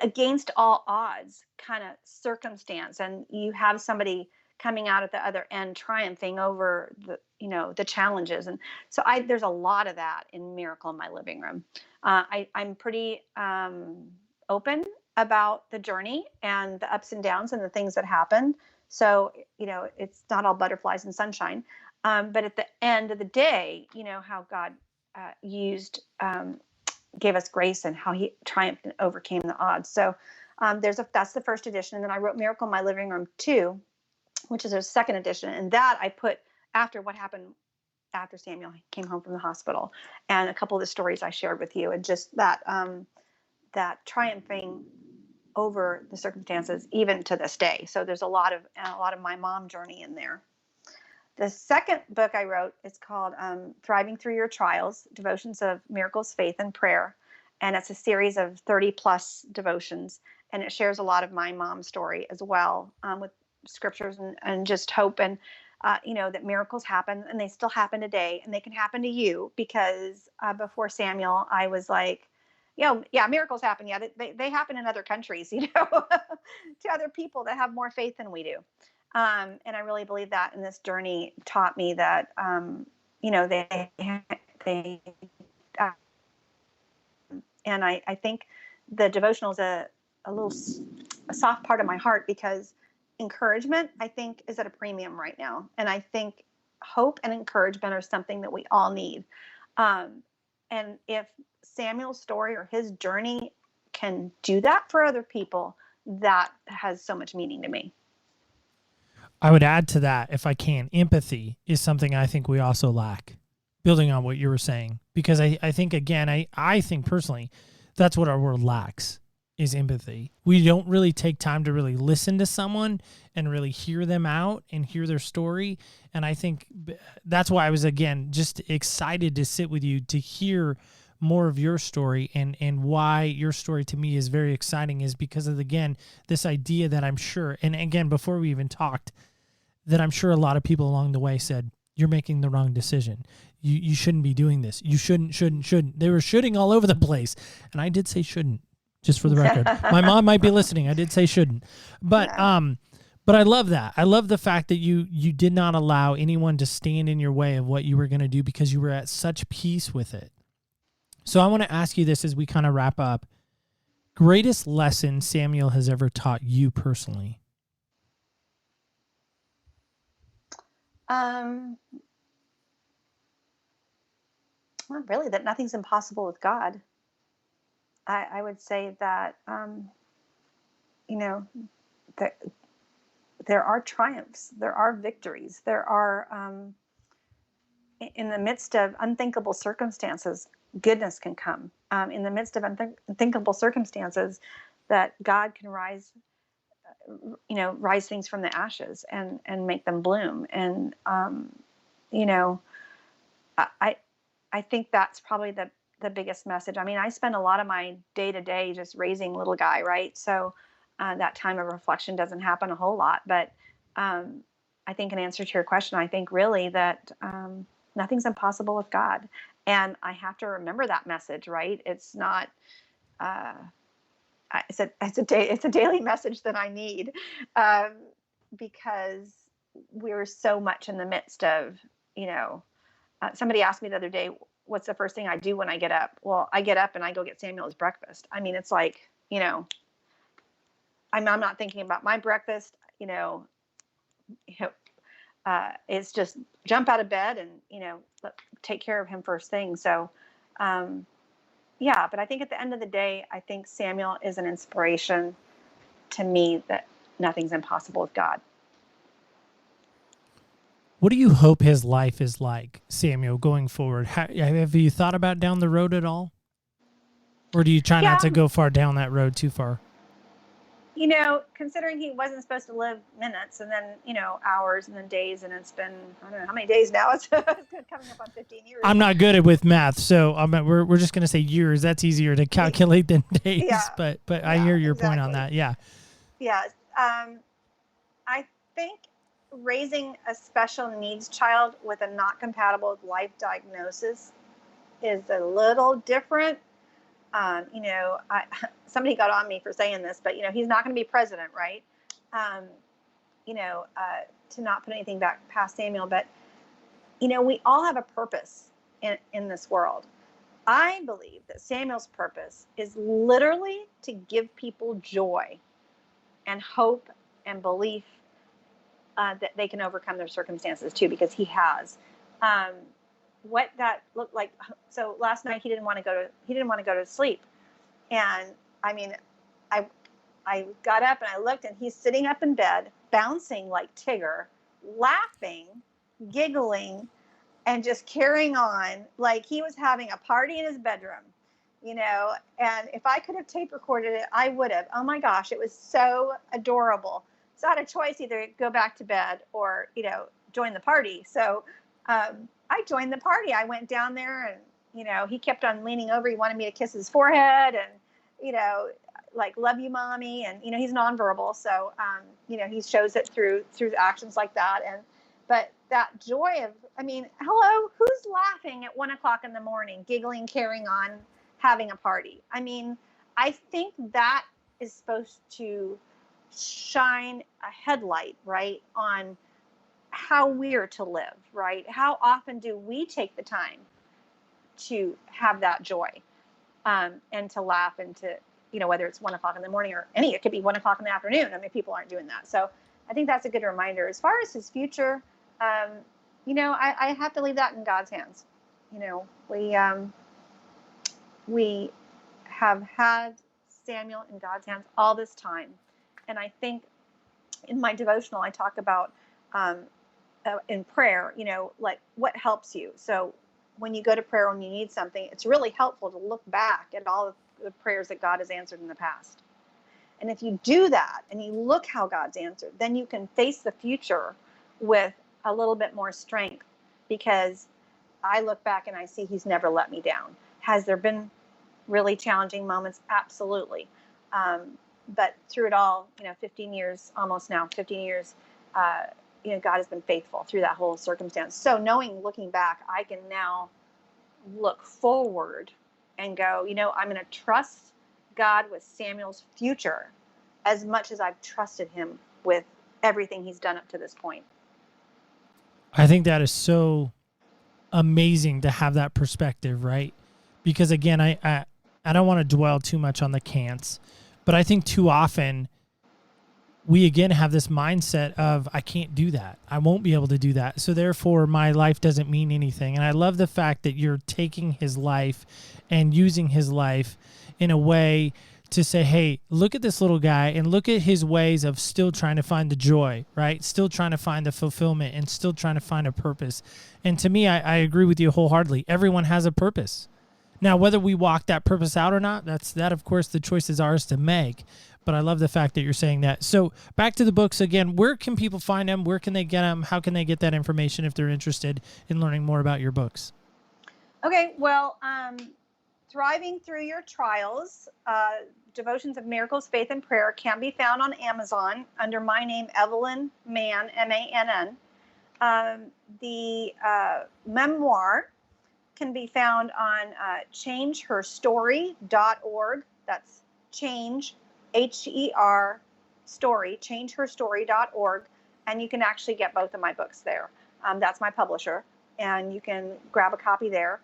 against all odds kind of circumstance, and you have somebody coming out at the other end triumphing over the challenges. And so there's a lot of that in Miracle in My Living Room. I'm pretty open about the journey and the ups and downs and the things that happen. So, it's not all butterflies and sunshine. But at the end of the day, how God gave us grace, and how he triumphed and overcame the odds. So that's the first edition. And then I wrote Miracle in My Living Room 2, which is a second edition. And that I put after what happened after Samuel came home from the hospital, and a couple of the stories I shared with you, and just that triumphing over the circumstances, even to this day. So there's a lot of my mom journey in there. The second book I wrote is called Thriving Through Your Trials, Devotions of Miracles, Faith, and Prayer. And it's a series of 30 plus devotions. And it shares a lot of my mom's story as well, with scriptures and just hope. And, that miracles happen, and they still happen today, and they can happen to you. Because before Samuel, I was like, yeah, miracles happen. Yeah, they happen in other countries, to other people that have more faith than we do. And I really believe that, and this journey taught me that, and I think the devotional is a soft part of my heart, because encouragement, I think, is at a premium right now. And I think hope and encouragement are something that we all need. And if Samuel's story or his journey can do that for other people, that has so much meaning to me. I would add to that, if I can, empathy is something I think we also lack, building on what you were saying. Because I think, again, I think personally, that's what our world lacks, is empathy. We don't really take time to really listen to someone and really hear them out and hear their story. And I think that's why I was, again, just excited to sit with you to hear more of your story, and why your story to me is very exciting is because of, again, this idea that I'm sure, and again, before we even talked, that I'm sure a lot of people along the way said, you're making the wrong decision. You shouldn't be doing this. You shouldn't. They were shoulding all over the place. And I did say shouldn't, just for the record. My mom might be listening. I did say shouldn't. But but I love that. I love the fact that you did not allow anyone to stand in your way of what you were going to do, because you were at such peace with it. So I want to ask you this as we kind of wrap up. Greatest lesson Samuel has ever taught you personally? Well, really, that nothing's impossible with God. I would say that, that there are triumphs, there are victories, there are, in the midst of unthinkable circumstances, goodness can come. In the midst of unthinkable circumstances, that God can rise things from the ashes and make them bloom. And, I think that's probably the biggest message. I mean, I spend a lot of my day to day just raising little guy, right? So that time of reflection doesn't happen a whole lot. But I think, in answer to your question, I think really that nothing's impossible with God. And I have to remember that message, right? It's not, it's a daily message that I need, because we're so much in the midst of, somebody asked me the other day, what's the first thing I do when I get up? Well, I get up and I go get Samuel his breakfast. I mean, it's like, I'm not thinking about my breakfast, it's just jump out of bed and, take care of him first thing. So, but I think at the end of the day, I think Samuel is an inspiration to me that nothing's impossible with God. What do you hope his life is like, Samuel, going forward? Have you thought about down the road at all? Or do you try not to go far down that road too far? Considering he wasn't supposed to live minutes and then, hours and then days, and it's been, I don't know how many days now. It's coming up on 15 years. I'm not good at with math, so we're just going to say years. That's easier to calculate than days. Yeah. But I hear your point on that. Yeah. Yeah. I think raising a special needs child with a not compatible with life diagnosis is a little different. Somebody got on me for saying this, but he's not going to be president, right? To not put anything back past Samuel, but we all have a purpose in this world. I believe that Samuel's purpose is literally to give people joy and hope and belief that they can overcome their circumstances too, because he has. What that looked like. So last night he didn't want to go to sleep, and I mean, I got up and I looked, and he's sitting up in bed, bouncing like Tigger, laughing, giggling, and just carrying on like he was having a party in his bedroom, And if I could have tape recorded it, I would have. Oh my gosh, it was so adorable. So I had a choice: either go back to bed or join the party. So. I joined the party. I went down there and, he kept on leaning over. He wanted me to kiss his forehead and, like, love you, mommy. And, he's nonverbal. So, he shows it through actions like that. But that joy of, hello, who's laughing at 1:00 in the morning, giggling, carrying on, having a party? I think that is supposed to shine a headlight, right, on how we're to live, right? How often do we take the time to have that joy, and to laugh, and to, whether it's 1:00 in the morning or it could be 1:00 in the afternoon. People aren't doing that. So I think that's a good reminder. As far as his future, I have to leave that in God's hands. We have had Samuel in God's hands all this time. And I think in my devotional, I talk about in prayer, like what helps you. So when you go to prayer, when you need something, it's really helpful to look back at all of the prayers that God has answered in the past. And if you do that and you look how God's answered, then you can face the future with a little bit more strength, because I look back and I see he's never let me down. Has there been really challenging moments? Absolutely. But through it all, 15 years, almost now, 15 years, God has been faithful through that whole circumstance. So looking back, I can now look forward and go, I'm going to trust God with Samuel's future as much as I've trusted him with everything he's done up to this point. I think that is so amazing to have that perspective, right? Because again, I don't want to dwell too much on the can'ts, but I think too often we again have this mindset of, I can't do that. I won't be able to do that. So therefore my life doesn't mean anything. And I love the fact that you're taking his life and using his life in a way to say, hey, look at this little guy and look at his ways of still trying to find the joy, right? Still trying to find the fulfillment and still trying to find a purpose. And to me, I agree with you wholeheartedly. Everyone has a purpose. Now, whether we walk that purpose out or not, that of course the choice is ours to make. But I love the fact that you're saying that. So back to the books again. Where can people find them? Where can they get them? How can they get that information if they're interested in learning more about your books? Okay, well, Thriving Through Your Trials, Devotions of Miracles, Faith, and Prayer can be found on Amazon under my name, Evelyn Mann, M-A-N-N. The memoir can be found on changeherstory.org. That's change, H-E-R, story, changeherstory.org. And you can actually get both of my books there. That's my publisher, and you can grab a copy there.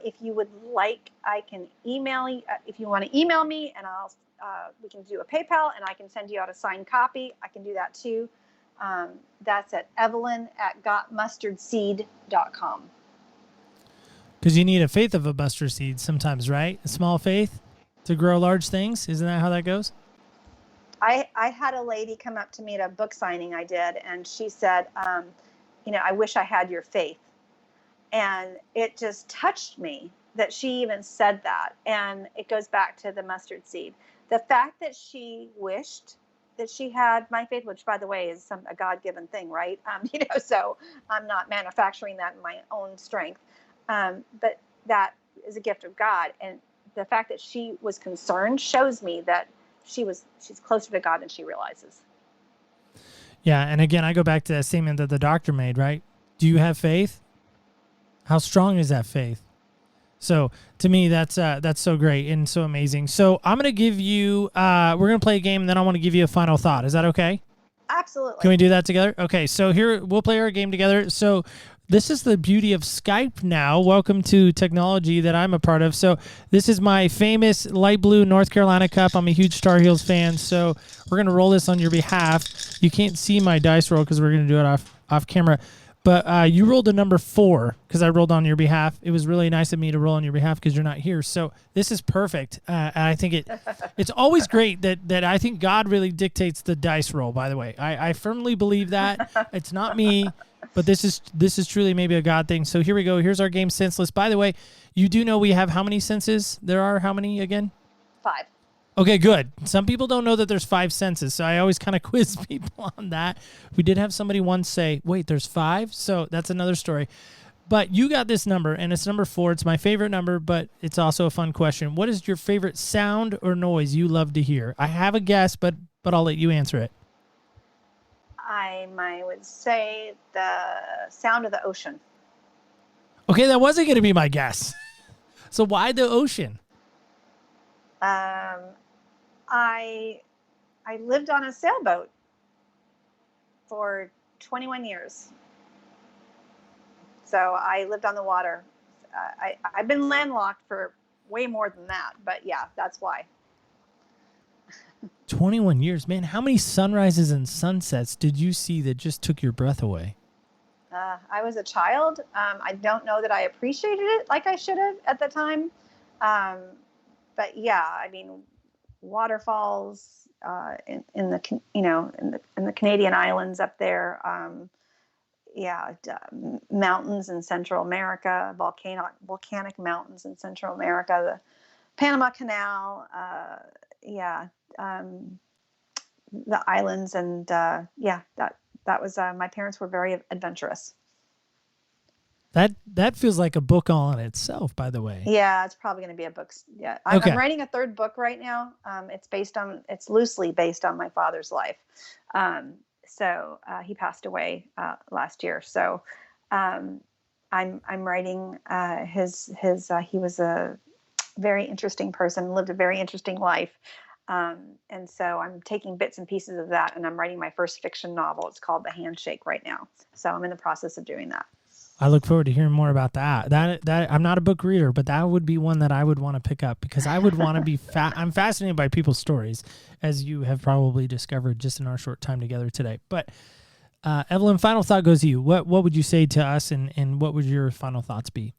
If you would like, I can email you. If you want to email me, and we can do a PayPal, and I can send you out a signed copy. I can do that too. That's at evelyn@gotmustardseed.com. Because you need a faith of a mustard seed sometimes, right? A small faith to grow large things. Isn't that how that goes? I had a lady come up to me at a book signing I did, and she said, I wish I had your faith. And it just touched me that she even said that. And it goes back to the mustard seed. The fact that she wished that she had my faith, which, by the way, is a God-given thing, right? So I'm not manufacturing that in my own strength. But that is a gift of God. And the fact that she was concerned shows me that she's closer to God than she realizes. Yeah, and again, I go back to that statement that the doctor made, right? Do you have faith? How strong is that faith? So to me, that's so great and so amazing. So I'm going to give you, we're going to play a game, and then I want to give you a final thought. Is that okay? Absolutely. Can we do that together? Okay, so here, we'll play our game together. So this is the beauty of Skype now. Welcome to technology that I'm a part of. So this is my famous light blue North Carolina cup. I'm a huge Tar Heels fan. So we're going to roll this on your behalf. You can't see my dice roll because we're going to do it off camera. But you rolled a number 4 because I rolled on your behalf. It was really nice of me to roll on your behalf because you're not here. So this is perfect. And I think it's always great that I think God really dictates the dice roll, by the way. I firmly believe that. It's not me, but this is truly maybe a God thing. So here we go. Here's our game, Senseless. By the way, you do know we have how many senses there are? How many again? 5. Okay, good. Some people don't know that there's 5 senses, so I always kind of quiz people on that. We did have somebody once say, wait, there's 5? So that's another story. But you got this number, and it's number 4. It's my favorite number, but it's also a fun question. What is your favorite sound or noise you love to hear? I have a guess, but I'll let you answer it. I would say the sound of the ocean. Okay, that wasn't going to be my guess. So why the ocean? I lived on a sailboat for 21 years. So I lived on the water. I've been landlocked for way more than that, but yeah, that's why. 21 years, man. How many sunrises and sunsets did you see that just took your breath away? I was a child. I don't know that I appreciated it like I should have at the time. But yeah, I mean, waterfalls in the in the Canadian islands up there. Mountains in Central America, volcanic mountains in Central America, the Panama Canal, the islands, and that was my parents were very adventurous. That feels like a book all in itself, by the way. Yeah, it's probably going to be a book. Yeah, I'm writing a third book right now. It's loosely based on my father's life. So he passed away last year. So I'm writing his. He was a very interesting person, lived a very interesting life, and so I'm taking bits and pieces of that, and I'm writing my first fiction novel. It's called The Handshake right now. So I'm in the process of doing that. I look forward to hearing more about that. That I'm not a book reader, but that would be one that I would want to pick up, because I would want to be I'm fascinated by people's stories, as you have probably discovered just in our short time together today. But Evelyn, final thought goes to you. What would you say to us, and what would your final thoughts be?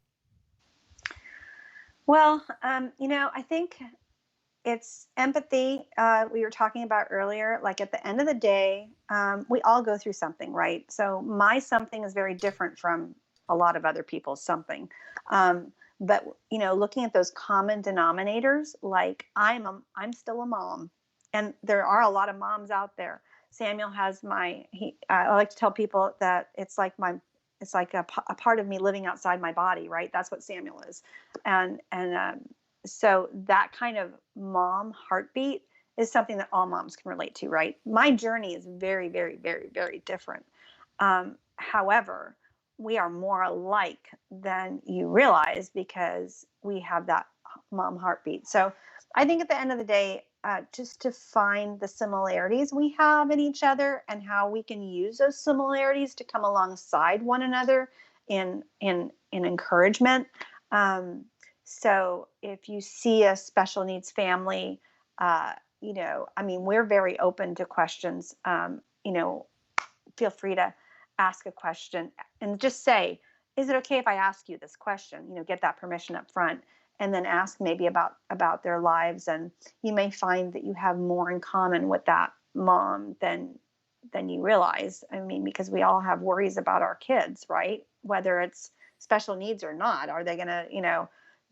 Well, I think it's empathy. We were talking about earlier, like at the end of the day, we all go through something, right? So my something is very different from a lot of other people's something. But, looking at those common denominators, like I'm still a mom, and there are a lot of moms out there. Samuel has I like to tell people that it's like a part of me living outside my body, right? That's what Samuel is. So that kind of mom heartbeat is something that all moms can relate to, right? My journey is very, very, very, very different. However, we are more alike than you realize, because we have that mom heartbeat. So I think at the end of the day, just to find the similarities we have in each other, and how we can use those similarities to come alongside one another in encouragement. So if you see a special needs family, we're very open to questions. Feel free to ask a question and just say, is it okay if I ask you this question? Get that permission up front, and then ask maybe about their lives. And you may find that you have more in common with that mom than you realize. I mean, because we all have worries about our kids, right? Whether it's special needs or not. Are they going to,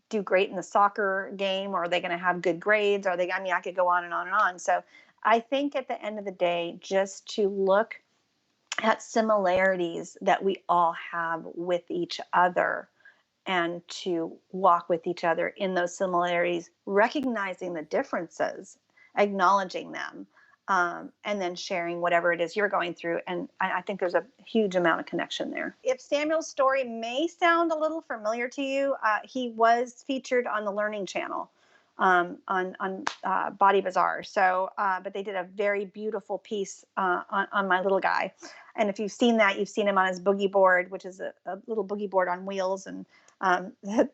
do great in the soccer game, or are they going to have good grades? I could go on and on and on. So I think at the end of the day, just to look at similarities that we all have with each other, and to walk with each other in those similarities, recognizing the differences, acknowledging them, and then sharing whatever it is you're going through. And I think there's a huge amount of connection there. If Samuel's story may sound a little familiar to you, he was featured on the Learning Channel on Body Bazaar. So, but they did a very beautiful piece on my little guy. And if you've seen that, you've seen him on his boogie board, which is a little boogie board on wheels. And the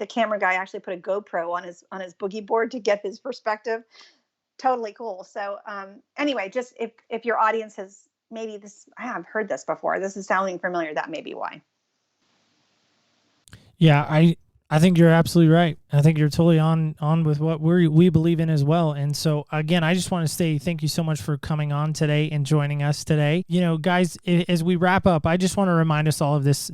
camera guy actually put a GoPro on his boogie board to get his perspective. Totally cool. So anyway, just if your audience has I've heard this before, this is sounding familiar, that may be why. Yeah, I think you're absolutely right. I think you're totally on with what we believe in as well. And so, again, I just want to say thank you so much for coming on today and joining us today. Guys, as we wrap up, I just want to remind us all of this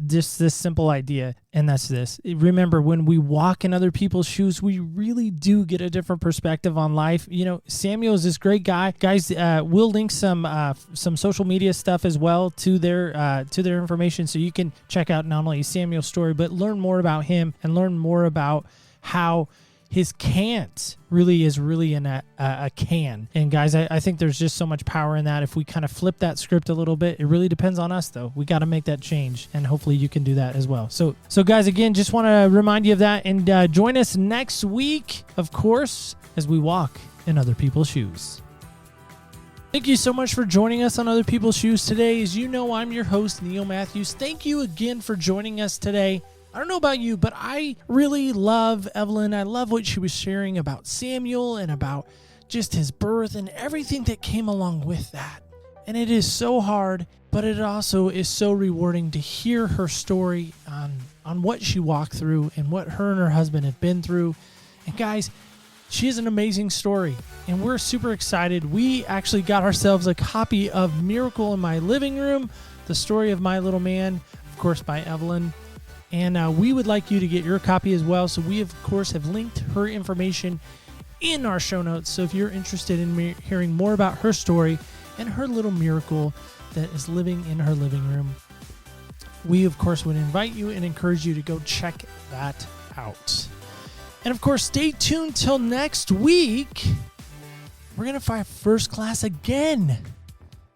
simple idea, and that's this. Remember, when we walk in other people's shoes, we really do get a different perspective on life. Samuel is this great guy. Guys, we'll link some social media stuff as well to their information, so you can check out not only Samuel's story, but learn more about him and learn more about how his can't really is really in a can. And guys, I think there's just so much power in that. If we kind of flip that script a little bit, it really depends on us, though. We got to make that change, and hopefully you can do that as well. So guys, again, just want to remind you of that, and join us next week, of course, as we walk in other people's shoes. Thank you so much for joining us on Other People's Shoes today. As you know, I'm your host, Neil Matthews. Thank you again for joining us today. I don't know about you, but I really love Evelyn. I love what she was sharing about Samuel and about just his birth and everything that came along with that. And it is so hard, but it also is so rewarding to hear her story on what she walked through and what her and her husband have been through. And guys, She has an amazing story, and we're super excited. We actually got ourselves a copy of Miracle in My Living Room, the story of my little man, of course, by Evelyn. And we would like you to get your copy as well. So we, of course, have linked her information in our show notes. So if you're interested in hearing more about her story and her little miracle that is living in her living room, we, of course, would invite you and encourage you to go check that out. And, of course, stay tuned till next week. We're going to fly first class again.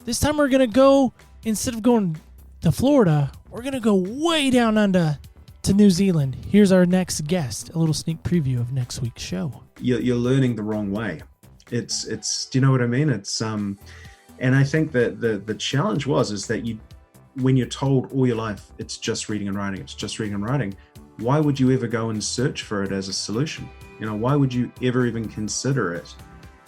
This time we're going to go, instead of going to Florida, we're going to go way down under to New Zealand. Here's our next guest, a little sneak preview of next week's show. You're learning the wrong way. It's do you know what I mean? It's and I think that the challenge is that when you're told all your life it's just reading and writing, it's just reading and writing, why would you ever go and search for it as a solution? Why would you ever even consider it?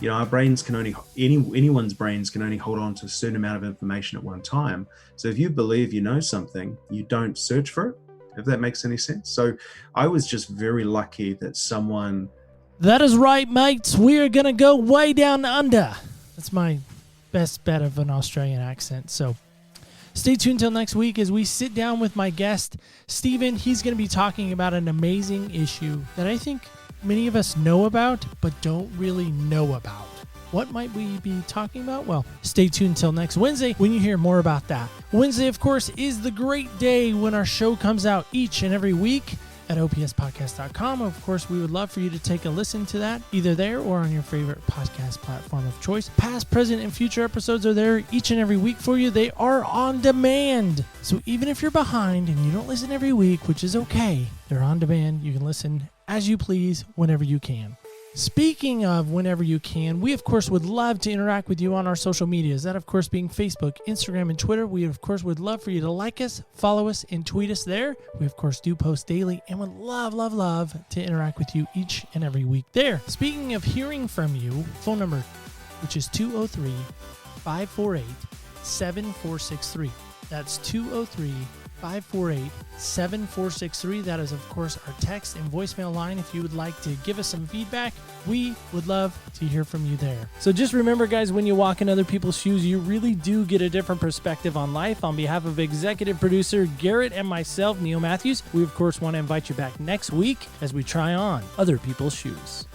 Our brains can only, anyone's brains can only hold on to a certain amount of information at one time. So if you believe you know something, you don't search for it, if that makes any sense. So I was just very lucky that someone... That is right, mates. We are going to go way down under. That's my best bet of an Australian accent. So stay tuned till next week as we sit down with my guest, Stephen. He's going to be talking about an amazing issue that I think many of us know about, but don't really know about. What might we be talking about? Well, stay tuned till next Wednesday when you hear more about that. Wednesday, of course, is the great day when our show comes out each and every week at opspodcast.com. Of course, we would love for you to take a listen to that either there or on your favorite podcast platform of choice. Past, present, and future episodes are there each and every week for you. They are on demand. So even if you're behind and you don't listen every week, which is okay, they're on demand. You can listen as you please whenever you can. Speaking of whenever you can, we, of course, would love to interact with you on our social medias. That, of course, being Facebook, Instagram, and Twitter. We, of course, would love for you to like us, follow us, and tweet us there. We, of course, do post daily and would love, love, love to interact with you each and every week there. Speaking of hearing from you, phone number, which is 203-548-7463. That's 203-548-7463. That is, of course, our text and voicemail line. If you would like to give us some feedback, we would love to hear from you there. So just remember, guys, when you walk in other people's shoes, you really do get a different perspective on life. On behalf of executive producer Garrett and myself, Neil Matthews, we, of course, want to invite you back next week as we try on other people's shoes.